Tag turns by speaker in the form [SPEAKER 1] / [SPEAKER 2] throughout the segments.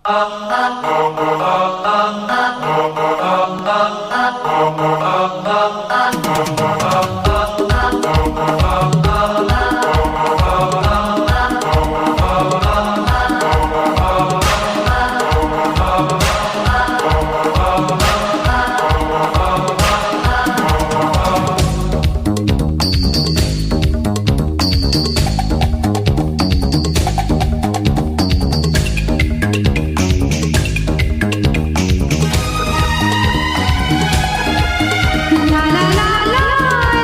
[SPEAKER 1] La la la la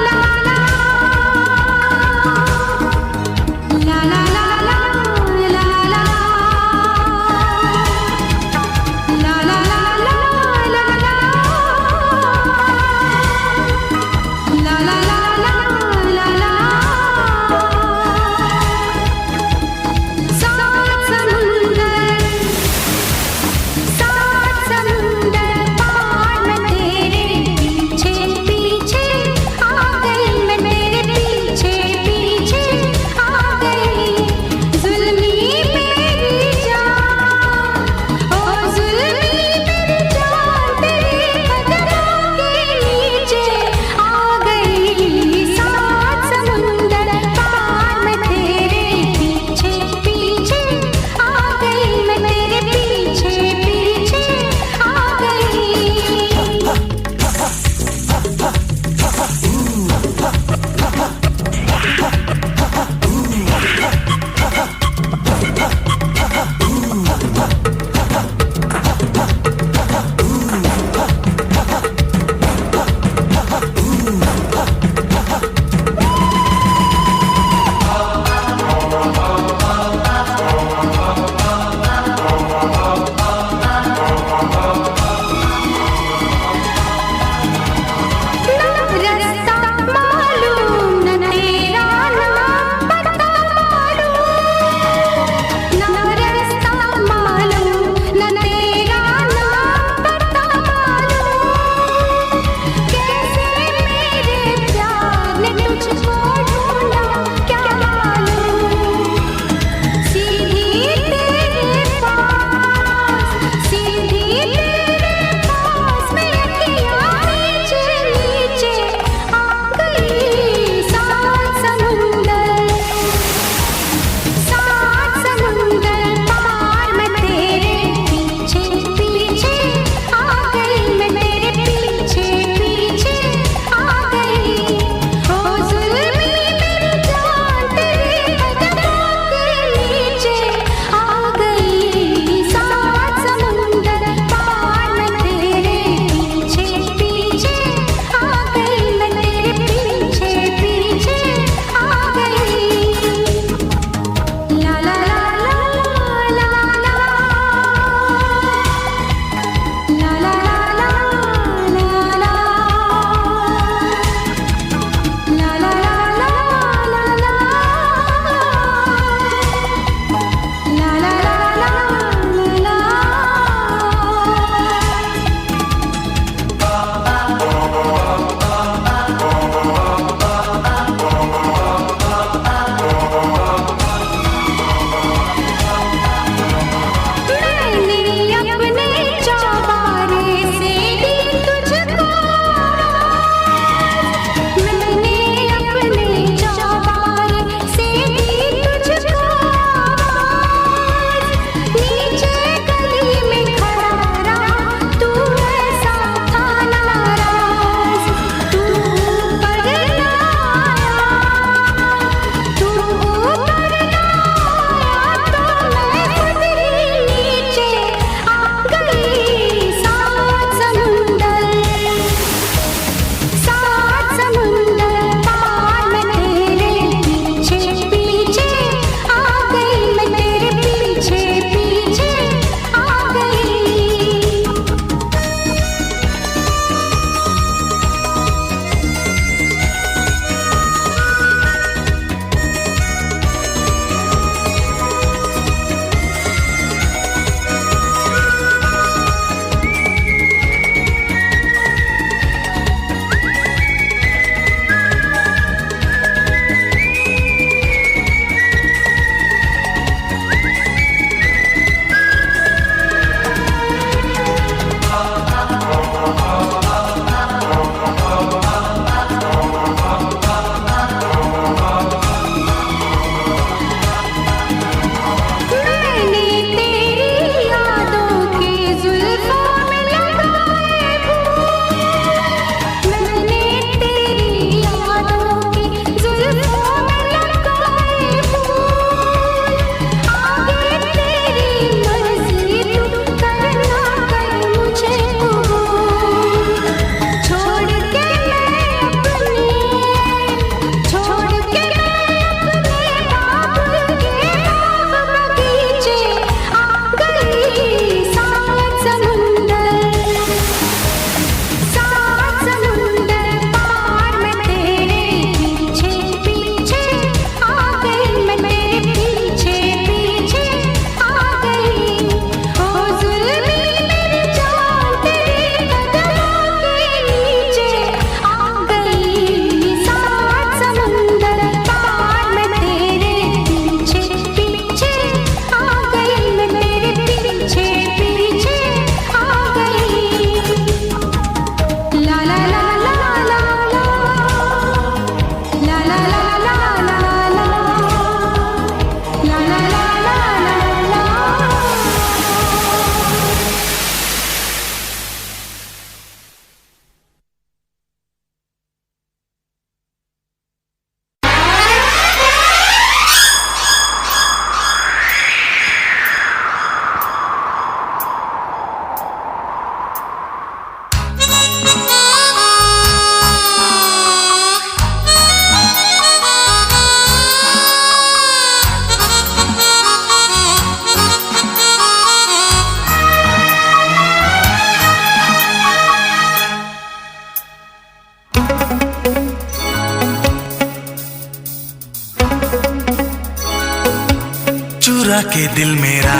[SPEAKER 1] के दिल मेरा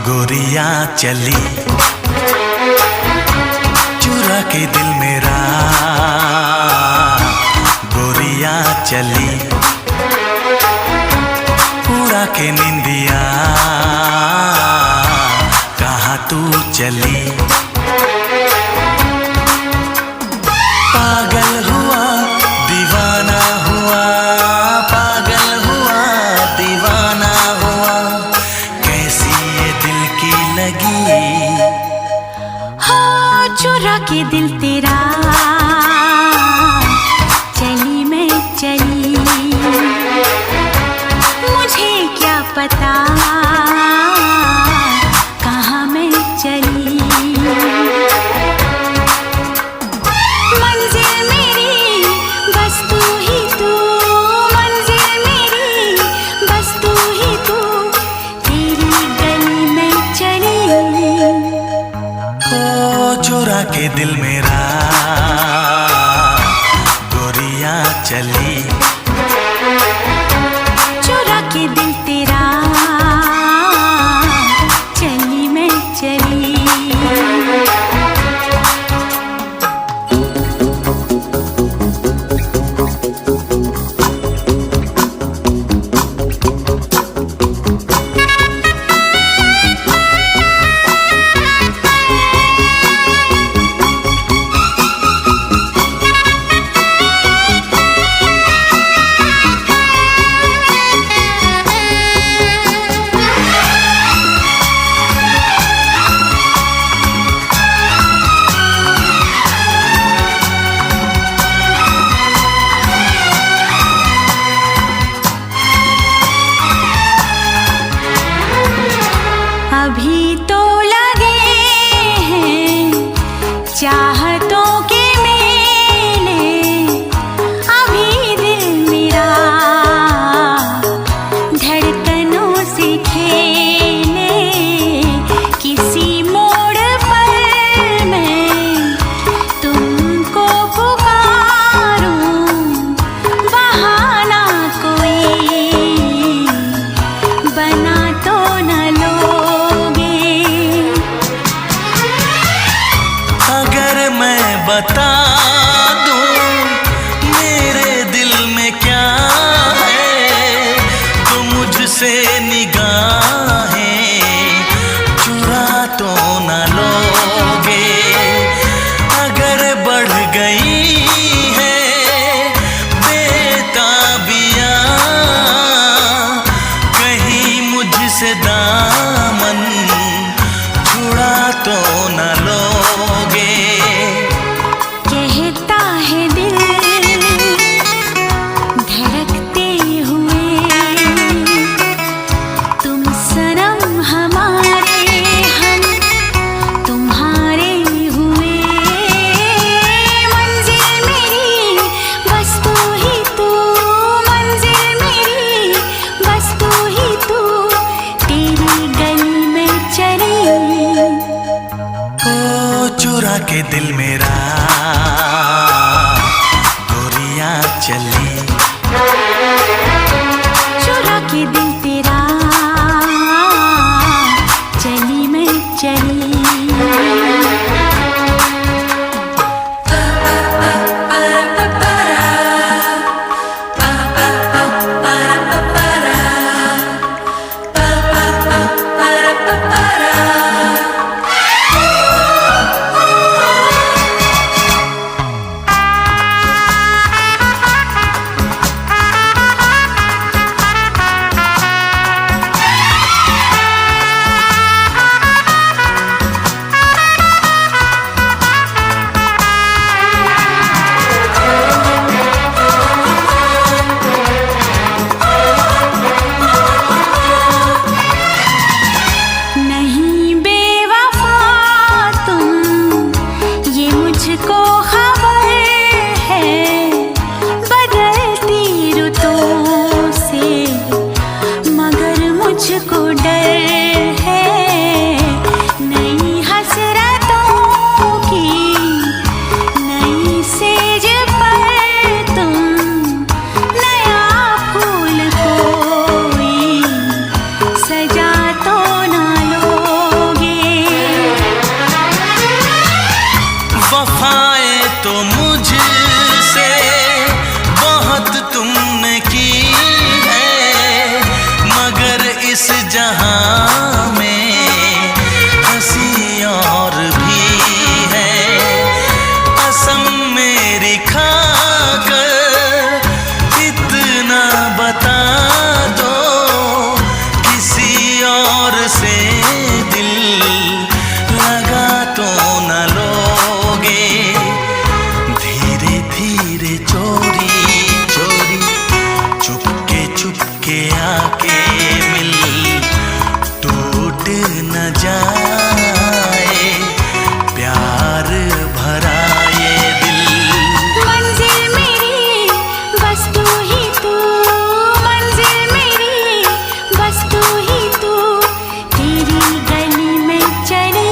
[SPEAKER 1] गोरिया चली, चुरा के दिल मेरा गोरिया चली, उड़ा के निंदिया कहाँ तू चली। पागल हुआ दीवाना हुआ, पागल हुआ दीवाना हुआ, कैसी ये दिल की लगी।
[SPEAKER 2] हो चुरा के दिल तेरा चली मैं चली, मुझे क्या पता कहाँ मैं चली। मंजिल मेरी बस तू ही तू, मंजिल मेरी बस तू ही तू, तेरी गली में चली।
[SPEAKER 1] ओ चुरा के दिल मेरा गोरिया चली,
[SPEAKER 2] चुरा के दिल तेरा चली मैं चली। अभी तो लगे हैं चाहतों के मेले, अभी दिल मेरा धड़कनों से खेले, किसी मोड़ पर मैं तुमको पुकारूं, बहाना कोई बना तो न लो।
[SPEAKER 1] बता दूं मेरे दिल में क्या है, तो मुझसे निगाहें चुरा तो न लोगे। अगर बढ़ गई है बेताबियां, कहीं मुझसे दामन छुड़ा तो न लोगे।
[SPEAKER 2] कहता है दिल धड़कते हुए, तुम सनम हमारे हम तुम्हारे हुए। मंजिल मेरी बस तू ही तू, मंजिल मेरी बस तू ही तू, तेरी गली में चली।
[SPEAKER 1] ओ चुरा के दिल मेरा गोरिया चली,
[SPEAKER 2] चुरा के दिल तेरा चली मैं चली।
[SPEAKER 1] गौर से दिल लगा तो न लोगे, धीरे धीरे चोरी चोरी चुपके आके मिल, टूट न जाए प्यार भरा ये दिल।
[SPEAKER 2] मंजिल मेरी बस तू ही तू, मंजिल मेरी बस तू ही तू, तेरी गली में चली,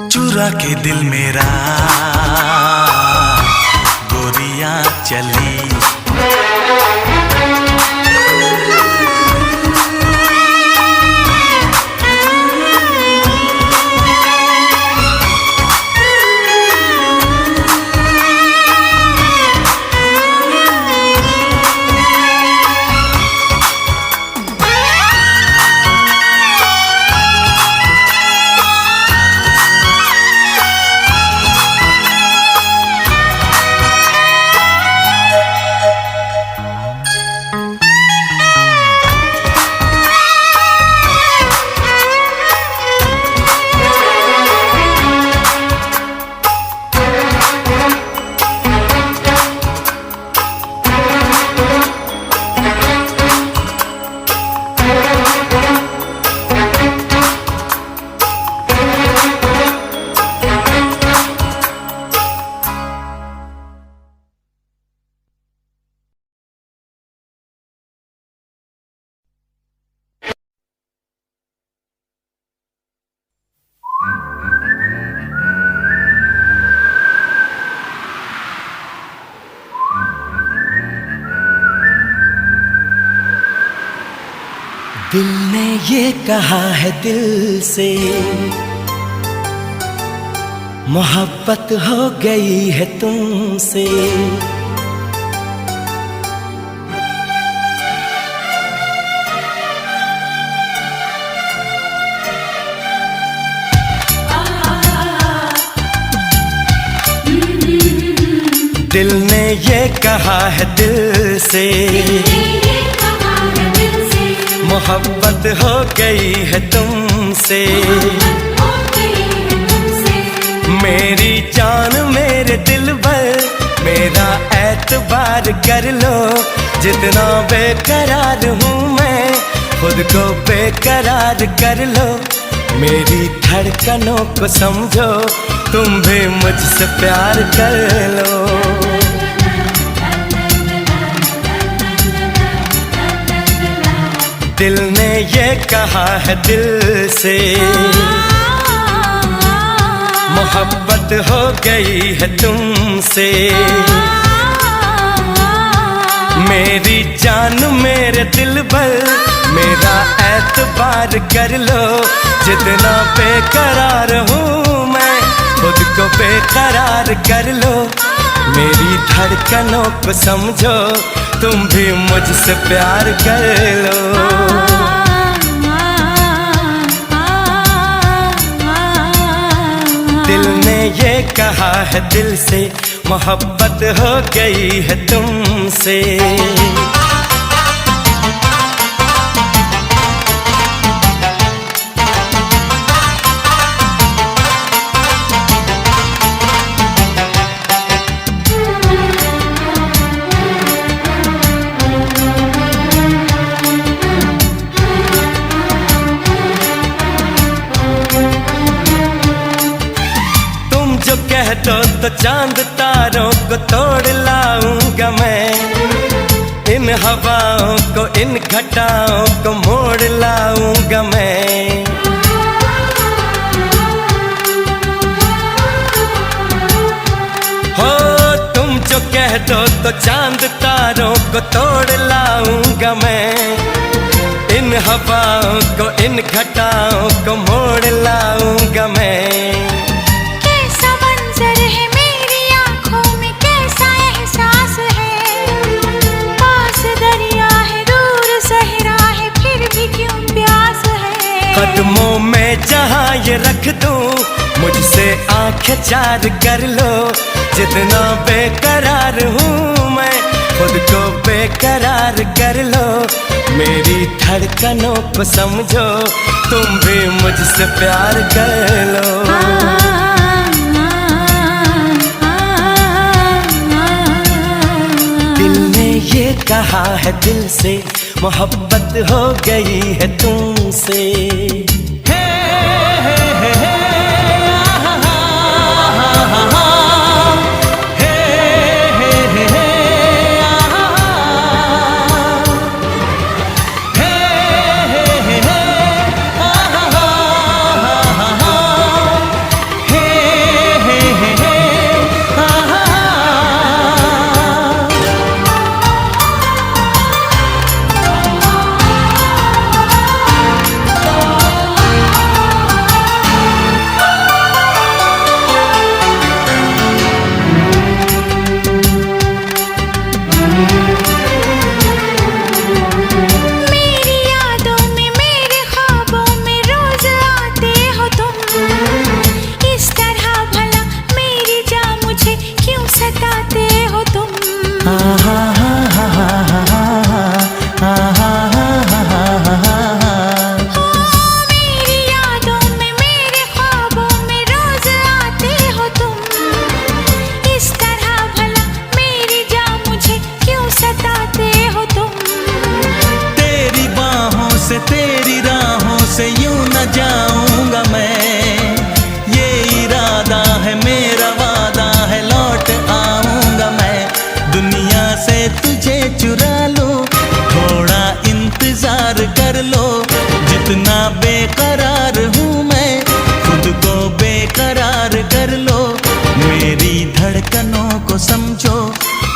[SPEAKER 1] चुरा के दिल मेरा गोरियां चली।
[SPEAKER 3] दिल ने ये कहा है दिल से, मोहब्बत हो गई है तुमसे। दिल ने ये कहा है दिल से, मोहब्बत हो गई है तुमसे। मेरी जान मेरे दिल भर, मेरा एतबार कर लो, जितना बेकरार हूँ मैं खुद को बेकरार कर लो। मेरी धड़कनों को समझो, तुम भी मुझसे प्यार कर लो। दिल ने ये कहा है दिल से, मोहब्बत हो गई है तुमसे। मेरी जान मेरे दिल भर, मेरा एतबार कर लो, जितना बेकरार हूँ मैं खुद को बेकरार कर लो। मेरी धड़कनों को समझो, तुम भी मुझसे प्यार कर लो। दिल ने ये कहा है दिल से, मोहब्बत हो गई है तुमसे। कह दो तो चांद तारों को तोड़ लाऊंगा मैं, इन हवाओं को इन घटाओं को मोड़ लाऊंगा मैं। हो तुम जो कह दो तो चांद तारों को तोड़ लाऊंगा मैं, इन हवाओं को इन घटाओं को मोड़ लाऊंगा मैं। कदमों में जहाँ ये रख दूं, मुझसे आंखें चार कर लो, जितना बेकरार हूँ मैं खुद को बेकरार कर लो। मेरी धड़कनों को समझो, तुम भी मुझसे प्यार कर लो। दिल ने ये कहा है दिल से, मोहब्बत हो गई है तुमसे।
[SPEAKER 1] तेरी राहों से यूं न जाऊंगा मैं, ये इरादा है मेरा, वादा है लौट आऊंगा मैं। दुनिया से तुझे चुरा लो, थोड़ा इंतजार कर लो। जितना बेकरार हूँ मैं, खुद को बेकरार कर लो। मेरी धड़कनों को समझो,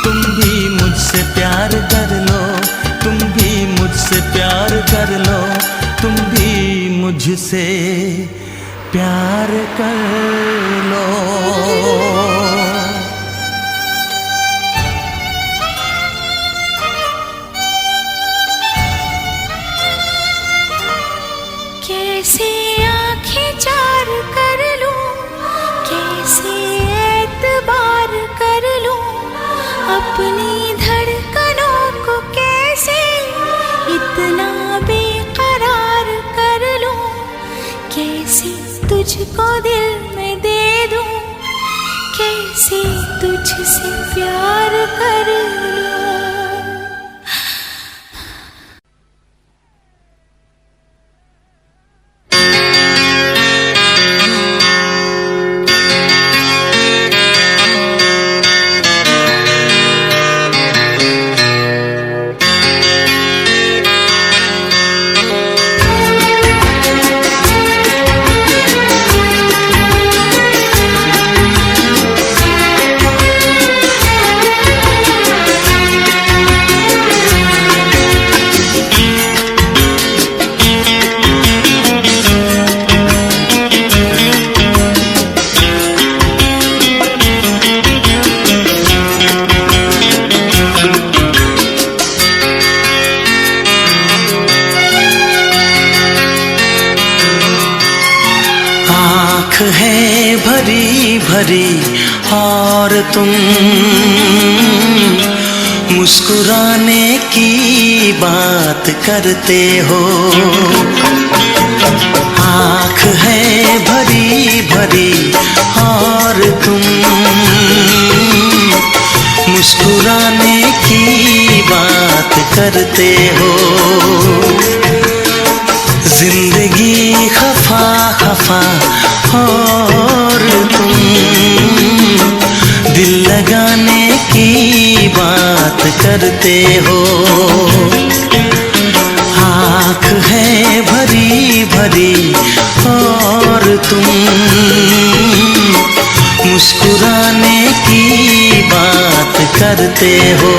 [SPEAKER 1] तुम भी मुझसे प्यार कर लो। तुम भी मुझसे प्यार कर लो, तुम भी मुझसे प्यार कर लो।
[SPEAKER 2] कैसे आंखें चार कर लूं, कैसे एतबार कर लूं, अपनी धड़कनों को कैसे इतना बेकरार कर लूं। कैसे तुझको दिल में दे दूं, कैसे तुझसे प्यार कर लूं।
[SPEAKER 1] है भरी भरी और तुम मुस्कुराने की बात करते हो। आँख है भरी भरी और तुम मुस्कुराने की बात करते हो। जिंदगी खफा खफा और तुम दिल लगाने की बात करते हो। आँख है भरी भरी और तुम मुस्कुराने की बात करते हो।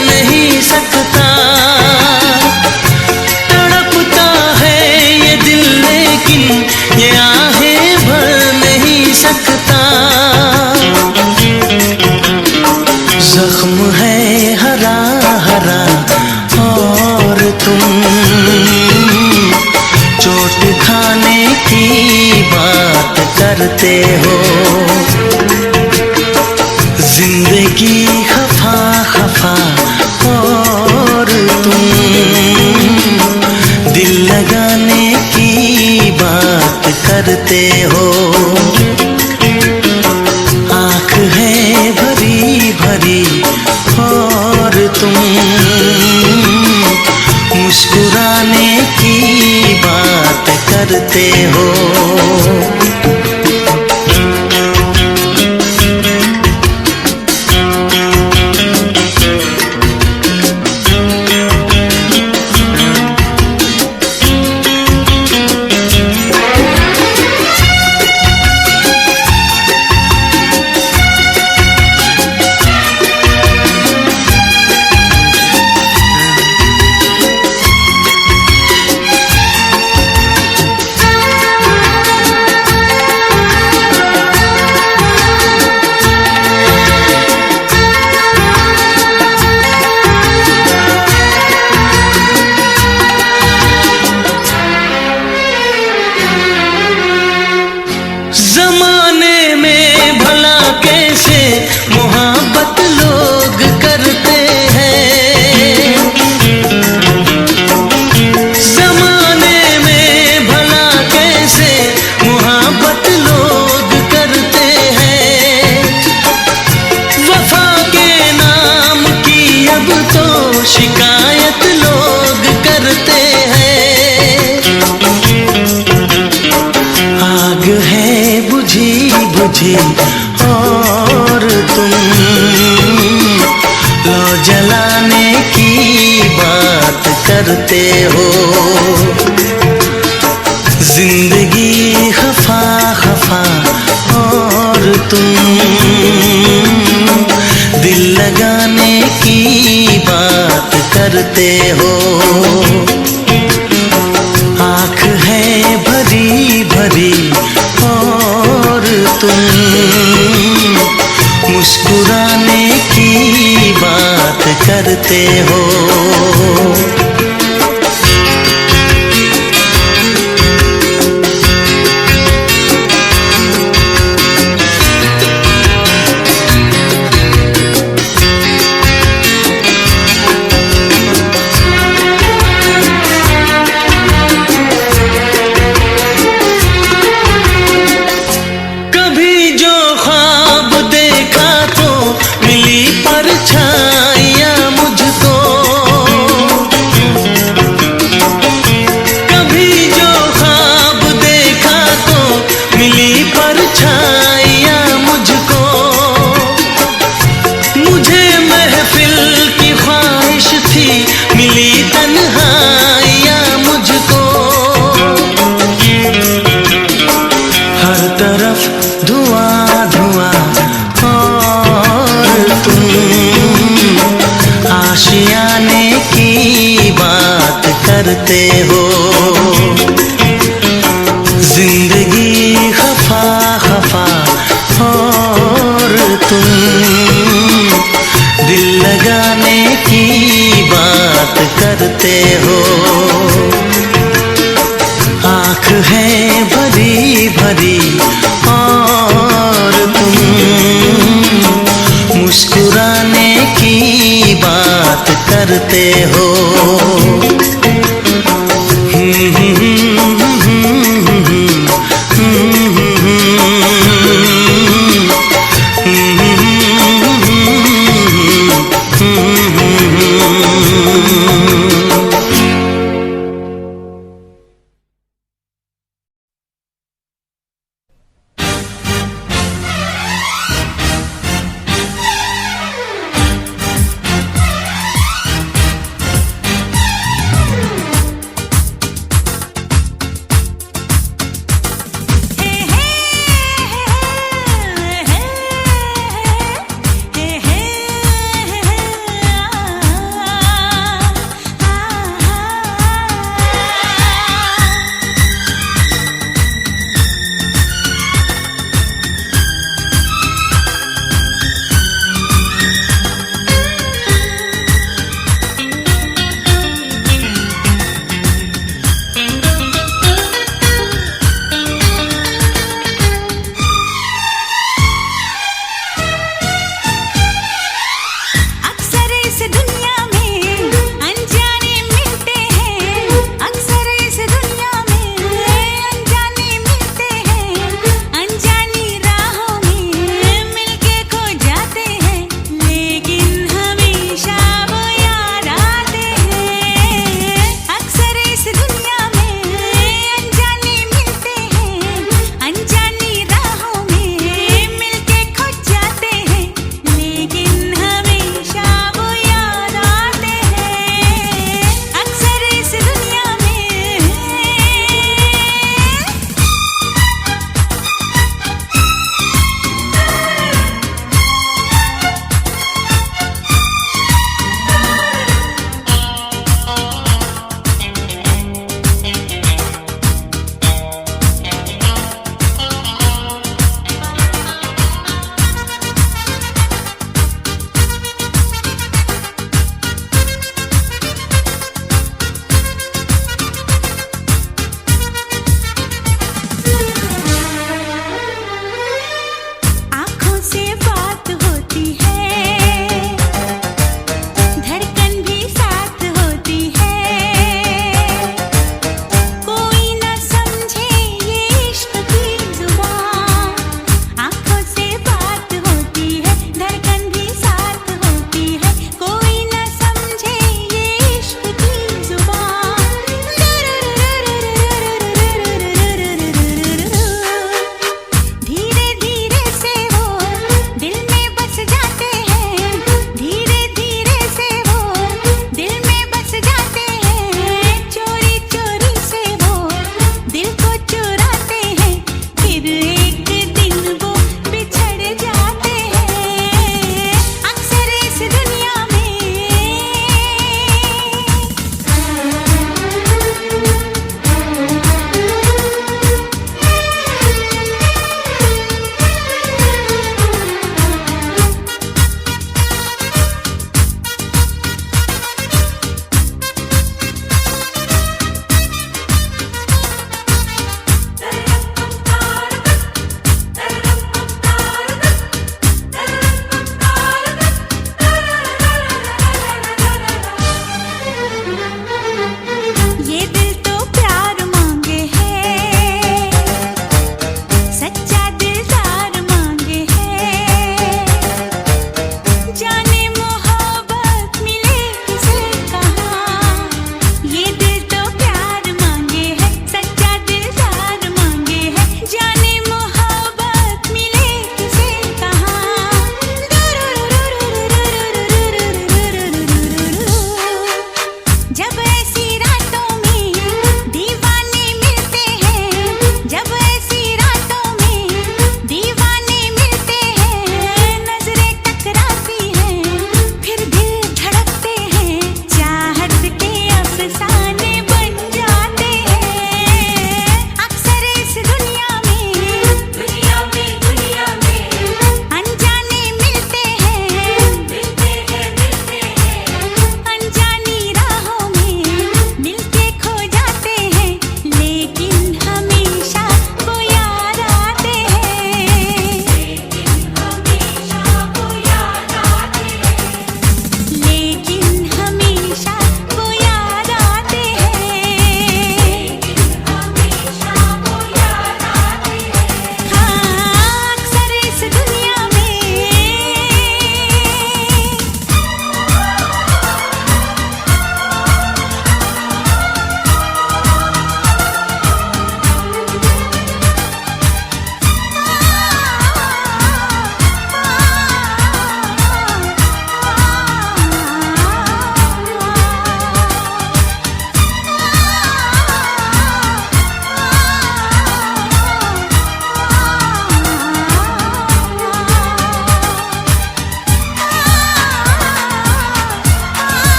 [SPEAKER 1] नहीं सकता। तड़पता है ये दिल लेकिन ये आहें भर नहीं सकता। जख्म है हरा हरा और तुम चोट खाने की बात करते हो। जिंदगी खफा खफा और तुम दिल लगाने की बात करते हो। आँख है भरी भरी और तुम मुस्कुराने की बात करते हो। जमाने में भला कैसे मोहब्बत लोग करते हैं। जमाने में भला कैसे मोहब्बत लोग करते हैं। वफा के नाम की अब तो शिकायत लोग करते हैं। आग है बुझी बुझी और तुम लो जलाने की बात करते हो। जिंदगी खफा खफा और तुम दिल लगाने की बात करते हो। आँख है भरी भरी और तुम मुस्कुराने की बात करते हो। कभी जो ख्वाब देखा तो मिली परछाइयाँ मुझको। कभी जो ख्वाब देखा तो मिली परछाइयाँ मुझको। मुझे महफिल की ख्वाहिश थी मिली तन्हाइयाँ मुझको। हर तरफ धुआं धुआं और तुम आशियाने की बात करते हो। जिंदगी खफा खफा और तुम दिल लगाने की बात करते हो। आँख है भरी भरी और तुम मुस्कुराने की बात करते हो।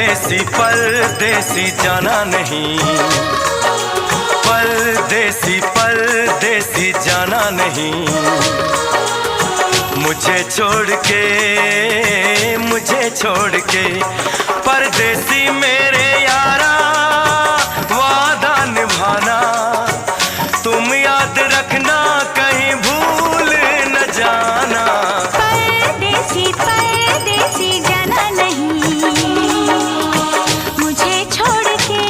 [SPEAKER 3] परदेसी परदेसी जाना नहीं, परदेसी परदेसी जाना नहीं, मुझे छोड़ के परदेसी मेरे यारा, वादा निभाना तुम याद रखना, कहीं भूल न जाना।
[SPEAKER 2] परदेसी परदेसी जाना नहीं, मुझे छोड़ के,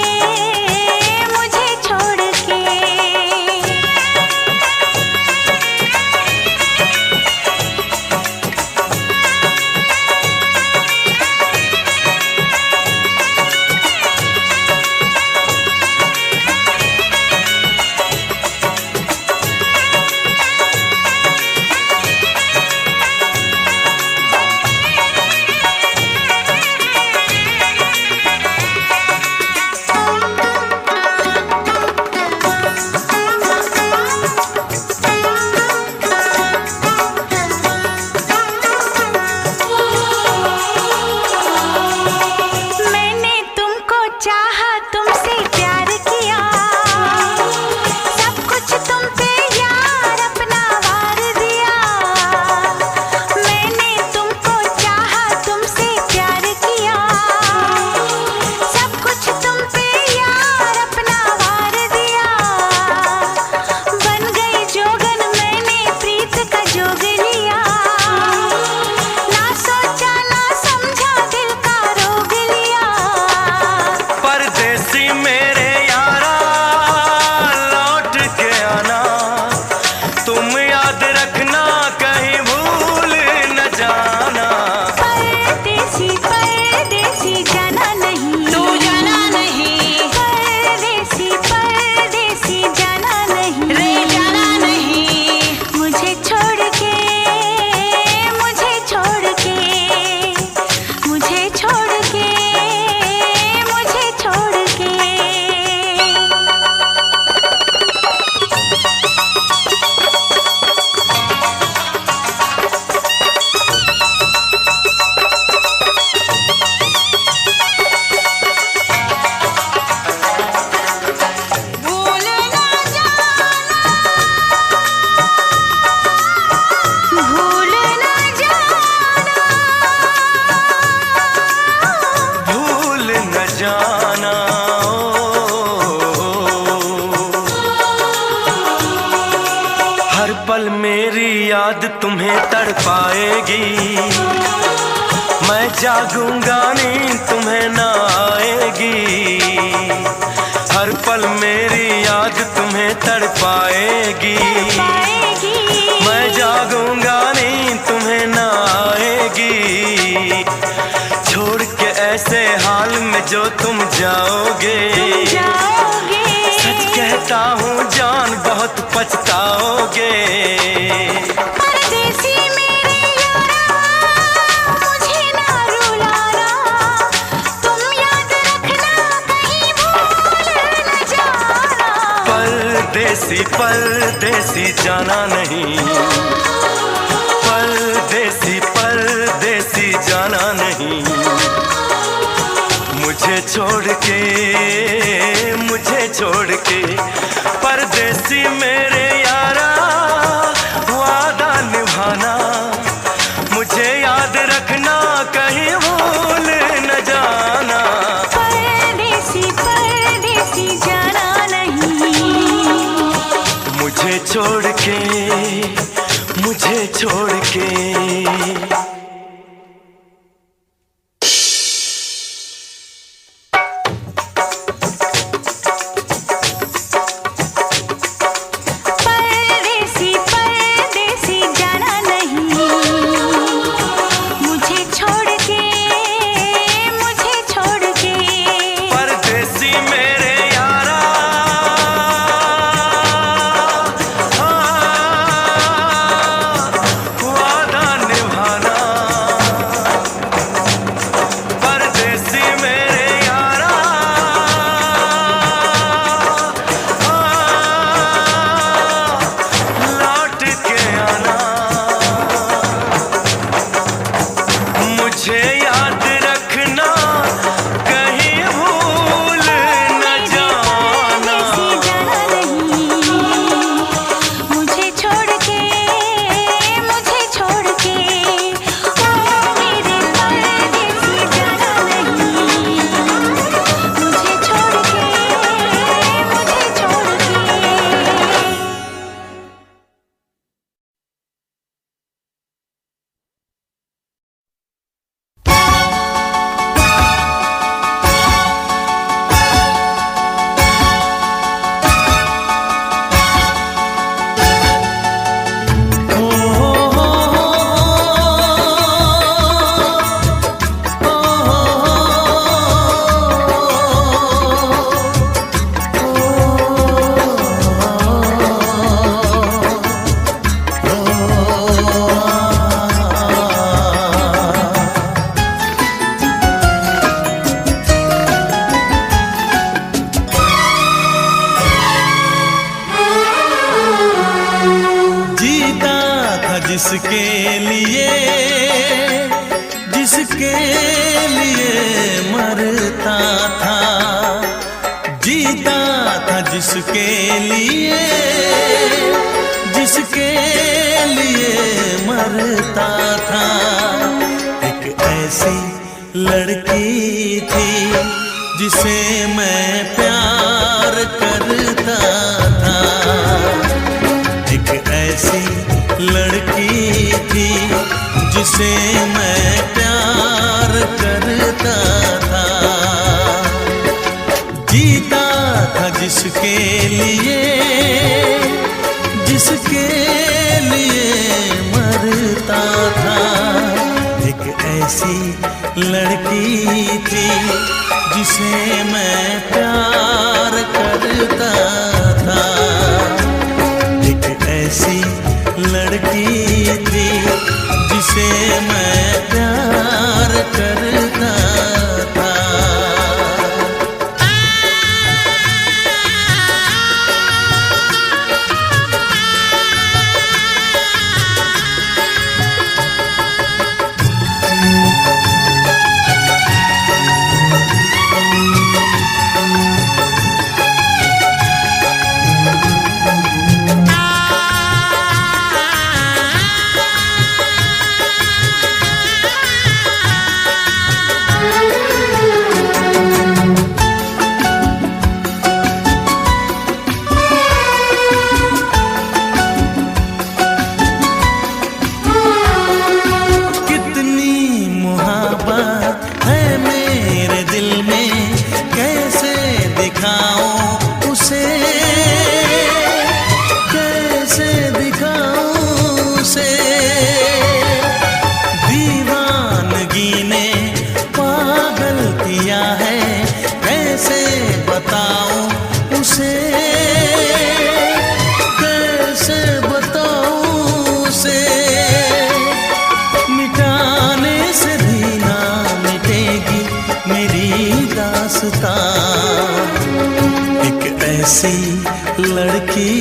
[SPEAKER 2] मुझे छोड़ के।
[SPEAKER 3] पल मेरी याद तुम्हें तड़पाएगी, मैं जागूंगा नींद तुम्हें ना आएगी। हर पल मेरी याद तुम्हें तड़पाएगी, मैं जागूंगा नींद तुम्हें ना आएगी। छोड़ के ऐसे हाल में जो तुम जाओगे, सच कहता हूँ जान बहुत पछताओगे।
[SPEAKER 2] परदेसी मेरे यारा, मुझे ना रुलाना, तुम याद रखना कहीं भूल न जाना।
[SPEAKER 3] परदेसी परदेसी जाना नहीं, परदेसी परदेसी जाना नहीं, मुझे छोड़ के परदेसी मेरे यारा, वादा निभाना मुझे याद रखना, कहीं भूल न जाना।
[SPEAKER 2] परदेसी परदेसी जाना नहीं,
[SPEAKER 3] मुझे छोड़ के
[SPEAKER 1] जिसके लिए मरता था, जीता था जिसके लिए मरता था। एक ऐसी लड़की थी जिसे मैं प्यार करता था, एक ऐसी लड़की थी जिसे मैं प्यार करता था। जीता था जिसके लिए मरता था। एक ऐसी लड़की थी जिसे मैं प्यार करता था, एक ऐसी लड़की थी जिसे मैं प्यार करता था। एक ऐसी लड़की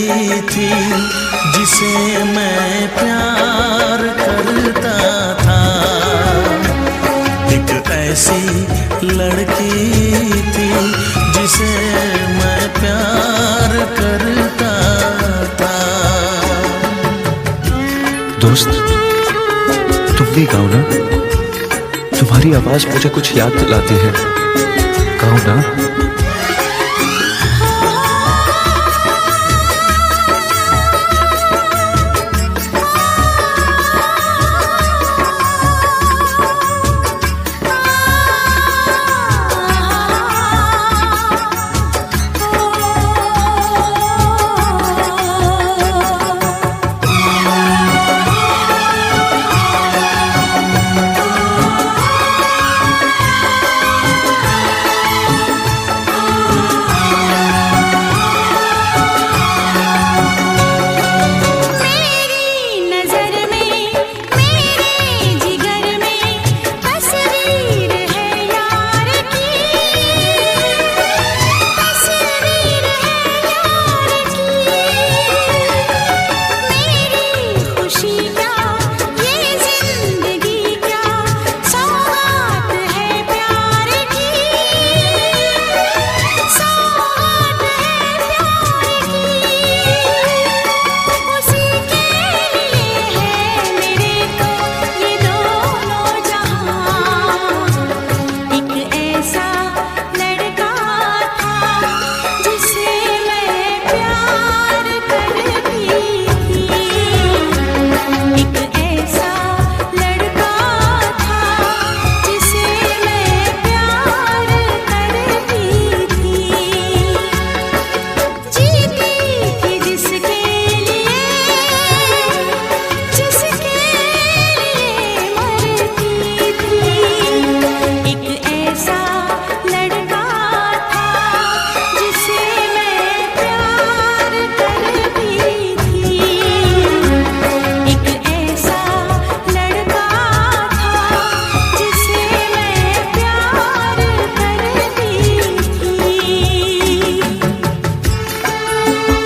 [SPEAKER 1] थी जिसे मैं प्यार करता था, एक ऐसी लड़की थी जिसे मैं प्यार करता था।
[SPEAKER 4] दोस्त, तुम भी गाओ ना, तुम्हारी आवाज मुझे कुछ याद दिलाती है, गाओ ना।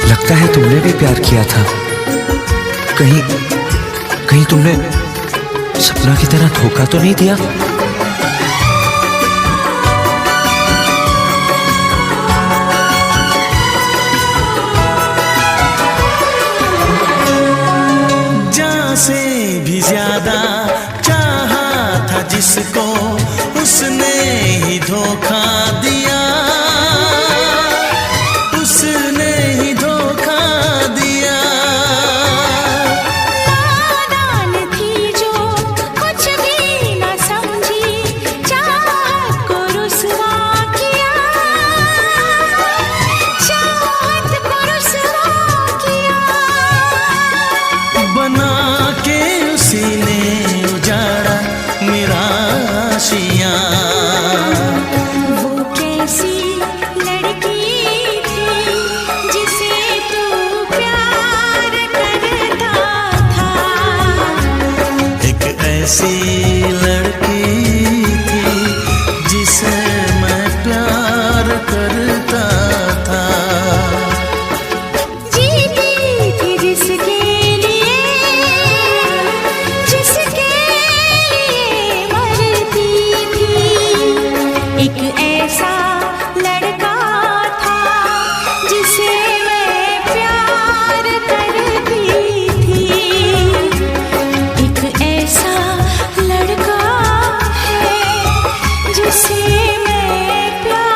[SPEAKER 4] लगता है तुमने भी प्यार किया था, कहीं कहीं तुमने सपना की तरह धोखा तो नहीं दिया?
[SPEAKER 1] जान से भी ज्यादा चाहा था जिसको, उसने ही धोखा दिया, उसने ही धोखा दिया।
[SPEAKER 2] नादान थी जो कुछ भी न समझी, चाहत को रुसवा किया, चाहत को रुसवा किया।
[SPEAKER 1] बना के उसी ने उजाड़ा मेरा आशियाँ।
[SPEAKER 2] वो कैसी लड़की थी जिसे तू प्यार करता था,
[SPEAKER 1] एक ऐसी लड़की थी जिसे मैं प्यार करता था।
[SPEAKER 2] जीती थी जिसके लिए, जिसके लिए मरती थी। एक ऐसा लड़का था जिसे मैं प्यार करती थी। एक ऐसा लड़का है जिसे मैं प्यार।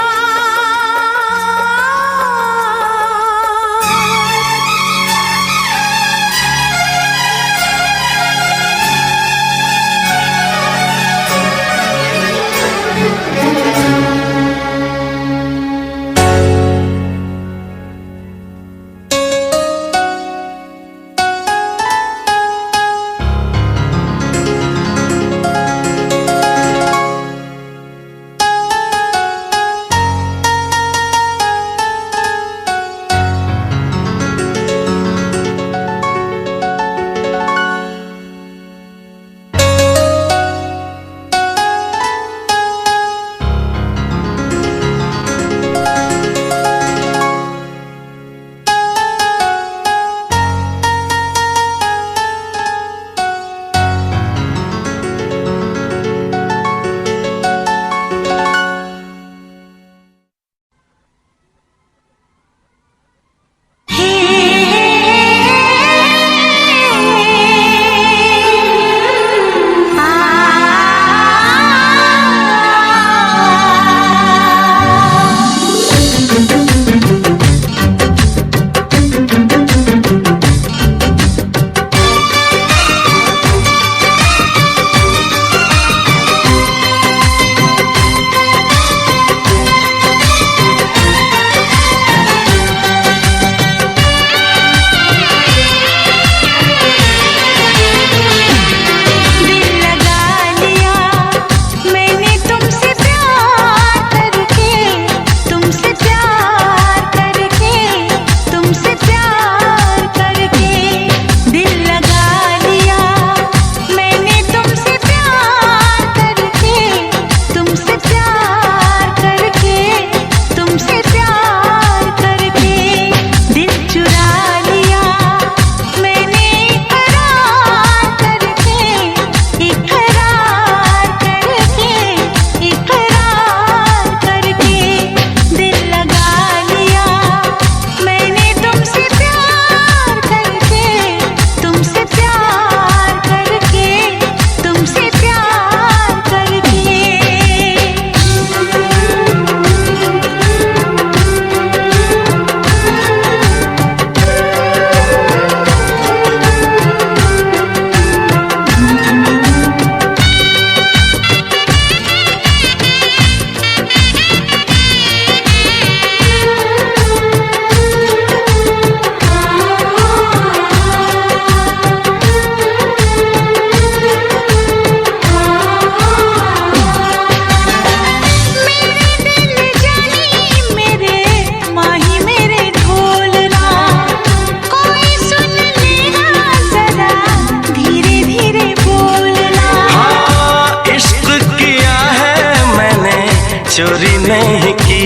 [SPEAKER 3] चोरी नहीं की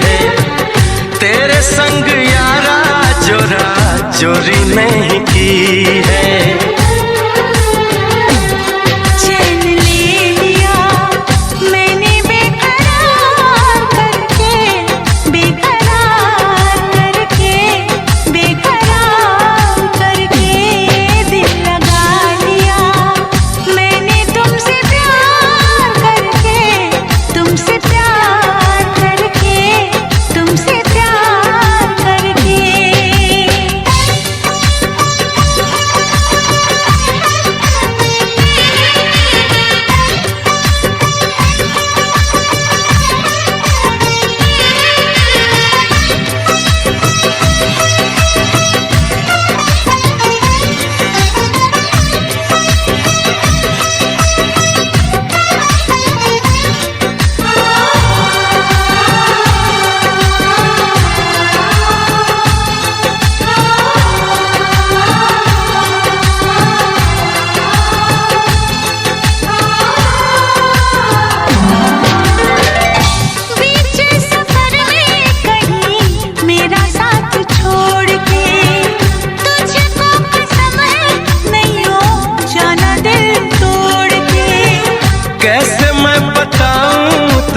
[SPEAKER 3] है तेरे संग यारा, चोरा चोरी नहीं की है।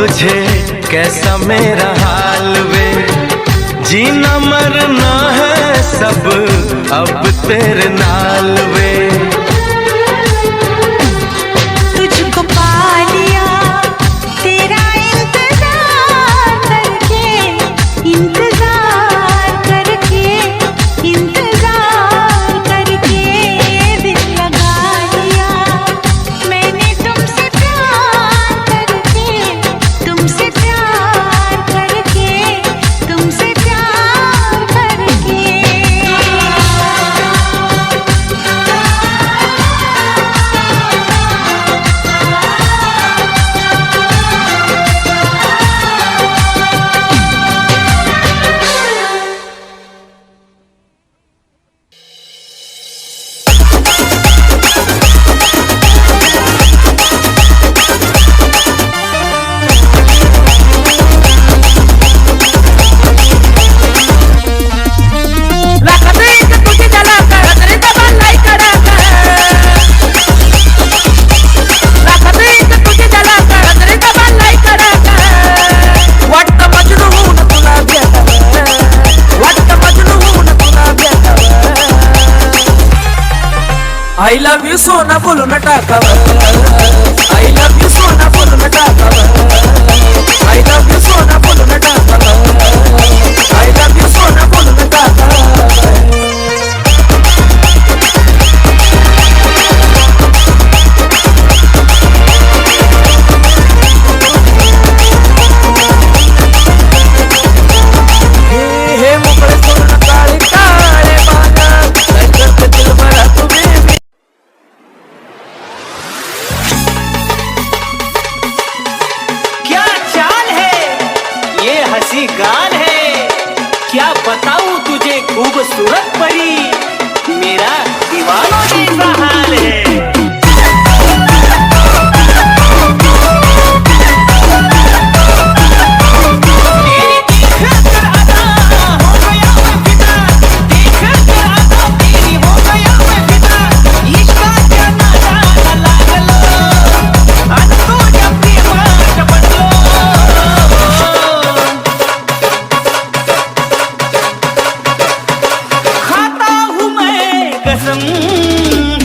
[SPEAKER 3] तुझे कैसा मेरा हाल वे, जीना मरना है सब अब तेरे नाल वे।
[SPEAKER 2] तुझको पा लिया तेरा इंतजार करके, इंतजार करके, इंतजार करके दिल लगा लिया मैंने तुमसे प्यार करके, तुमसे प्यार करके, तुमसे प्यार करके।
[SPEAKER 5] I love you सोना बोलो ना टाकावर, I love you सोना बोलो ना टाकावर, I love you सोना बोलो ना टाकावर, I love you सोना बोलो ना टाकावर। हे मोकळे सोना काळे काळे बागा, काय करते दिल भरा तुम्ही।
[SPEAKER 1] क्या चाल है ये हंसी गाल है, क्या बताऊं तुझे खूबसूरत परी, मेरा दीवानों जैसा हाल है।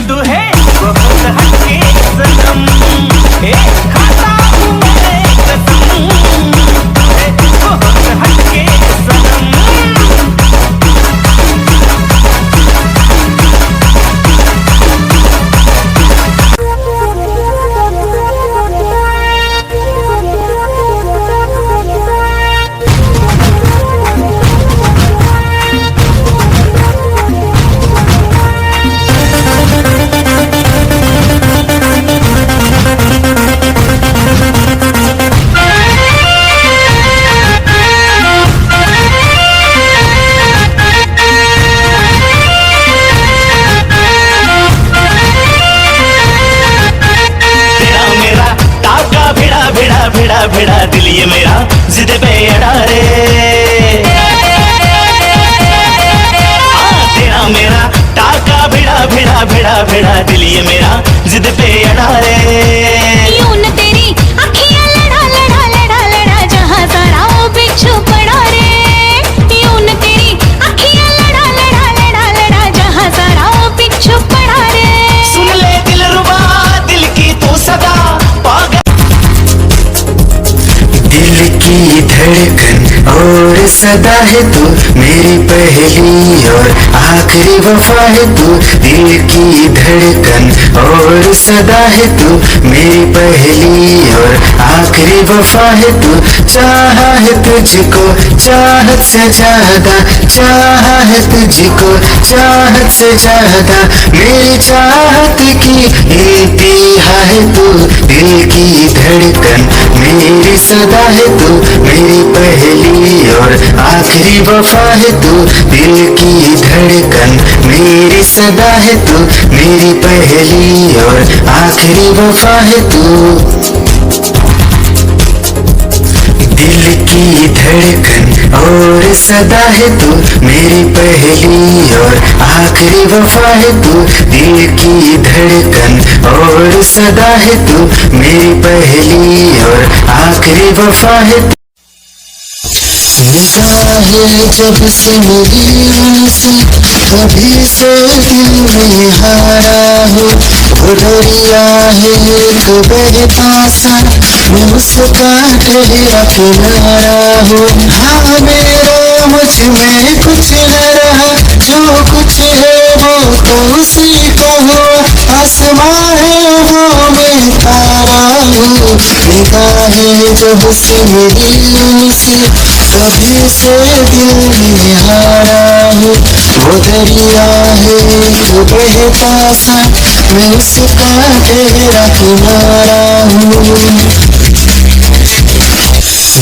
[SPEAKER 1] तू है बहुत हटके सनम, खाता हूँ मैं कसम, तू है बहुत हटके सनम। भिड़ा भिड़ा दिल ये मेरा जिद पे अड़ा रे, तेरा मेरा टाका भिड़ा भिड़ा भिड़ा भिड़ा दिल ये मेरा जिद पे अड़ा रे।
[SPEAKER 2] यूं न तेरी अखियां लड़ा लड़ा लड़ा लड़ा जहां सारा वो बिच्छू पड़ा रे, यूं न तेरी अखियां लड़ा लड़ा लड़ा लड़ा जहां सारा वो बिच्छू पड़ा रे।
[SPEAKER 1] सुन ले दिलरुबा दिल की तू सदा पागल,
[SPEAKER 6] दिल की धड़कन और सदा है तू मेरी पहली और आखिरी वफा है तू, दिल की धड़कन और सदा है तू मेरी पहली और आखिरी वफा है तू। चाहा है तुझको चाहत से ज्यादा, चाहा है तुझको चाहत से ज्यादा, मेरी चाहत की इंतहा है तू, दिल की धड़कन मेरी सदा है तू मेरी पहली और आखिरी वफा है तू, दिल की धड़कन मेरी सदा है तू मेरी पहली और आखिरी वफा है तू। दिल की धड़कन और सदा है तू मेरी पहली और आखिरी वफा है तू दिल की धड़कन और सदा है तू मेरी पहली और आखिरी वफा है तू। निगाहें जब से मेरी उनसे कभी से दिल में हारा हूँ, वो दरिया है एक बहता सा मैं उसका ठहरा किनारा हूँ। हाँ मेरा मुझ में कुछ न रहा, जो कुछ है वो तो उसी का हुआ, आसमां है वो मैं तारा हूँ। निगाहें जब से मेरी उनसे कभी से दिल में हारा हूँ, वो दरिया है एक बहता सा मैं उसका ठहरा किनारा हूँ।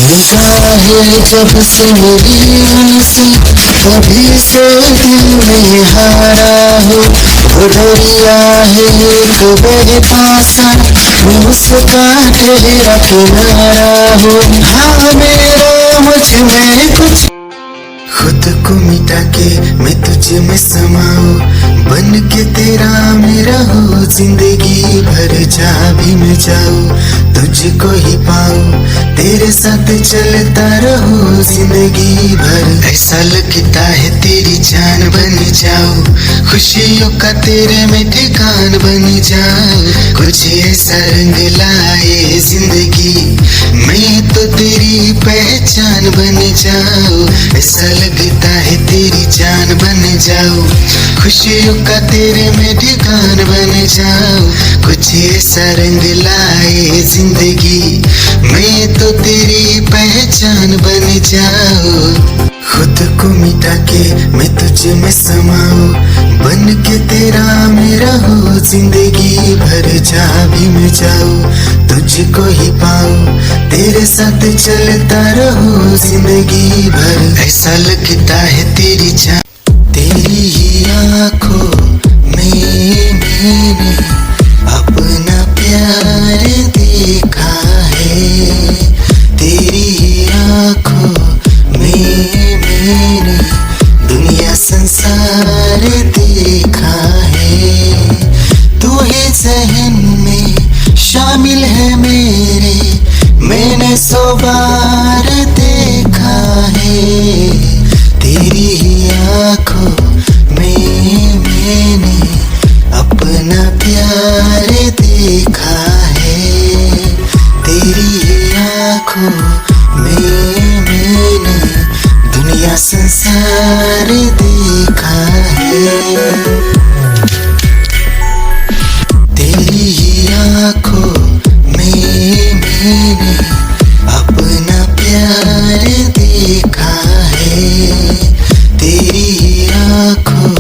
[SPEAKER 6] निगाहें जब से मेरी उनसे कभी से दिल में हारा हूँ, वो दरिया है एक बहता सा मैं उसका ठहरा किनारा हूँ। हाँ मेरा मुझ में कुछ खुद को मिटा के मैं तुझ में समाऊं, बन के तेरा मेरा हो जिंदगी भर। जहाँ भी मैं जाऊं तुझको ही पाऊं, तेरे साथ चलता रहो जिंदगी भर। ऐसा लगता है तेरी जान बन जाऊं, खुशियों का तेरे में ठिकान बन जाऊं। कुछ ऐसा रंग लाए जिंदगी मैं तो तेरी पहचान बन जाऊं। ऐसा लगता है तेरी जान बन जाऊं, खुशियों का तेरे में ठिकान बन जाऊं। कुछ ऐसा रंग लाए जिंदगी मैं तो तेरी पहचान बन जाऊं। खुद को मिटा के मैं तुझ में समाऊं, बन के तेरा मेरा हो जिंदगी भर। जहाँ भी मैं जाऊं तुझको ही पाऊं, तेरे साथ चलता रहो जिंदगी भर। ऐसा लगता है तेरी जान तेरी ही आँखों में मैंने अपना प्यार देखा है, तेरी ही आँखों में मैंने दुनिया संसार देखा है। तू ही जहन में शामिल है मेरे, मैंने 100 बार देखा है। तेरी ही आँखों में मैंने अपना प्यार देखा है, तेरी ही आँखों में मैंने दुनिया संसार देखा है। तेरी ही आँखों में मैंने अपना प्यार देखा है, तेरी ही आँखों।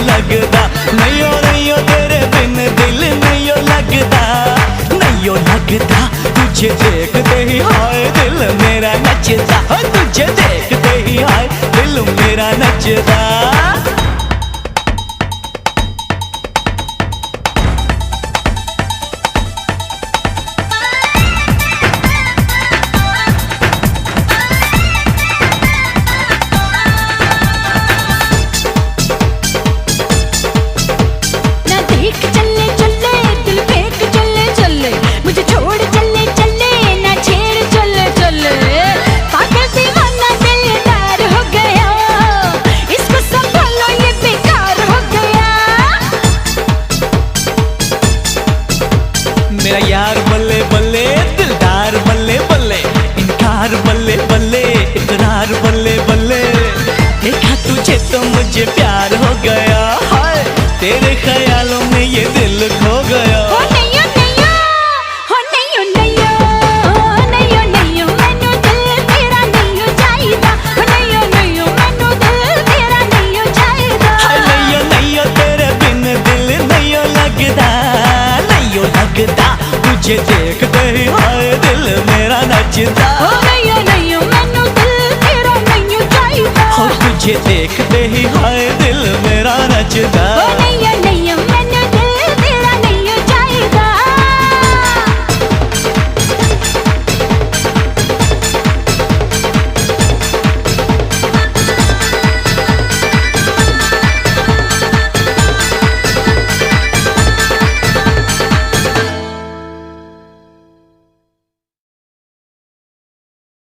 [SPEAKER 1] लगदा नैयो नैयो तेरे बिन दिल नैयो लगदा नैयो लगदा तुझे देखते ही हाय दिल मेरा नचदा तुझे देखते ही हाय दिल मेरा नचदा। मेरा यार बल्ले बल्ले दिलदार बल्ले बल्ले इनकार बल्ले बल्ले इकरार बल्ले बल्ले देखा तुझे तो मुझे प्यार हो गया हाय तेरे ख्यालों में ये दिल खो गया।
[SPEAKER 2] हो नैयो नैयो हो नैयो नैयो नैयो नैयो मैनू दिल तेरा नैयो चाहिदा हो नैयो नैयो मैनू दिल तेरा नैयो चाहिदा।
[SPEAKER 1] हाय नैयो नैयो तेरे बिन दिल नैयो लगदा नैयो लगदा तुझे देखते ही हाय दिल मेरा नचदा।
[SPEAKER 2] हो नैयो नैयो मैनू दिल तेरा नैयो चाहिदा
[SPEAKER 1] हो तुझे देखते ही हाय दिल मेरा नचदा।
[SPEAKER 2] हो नैयो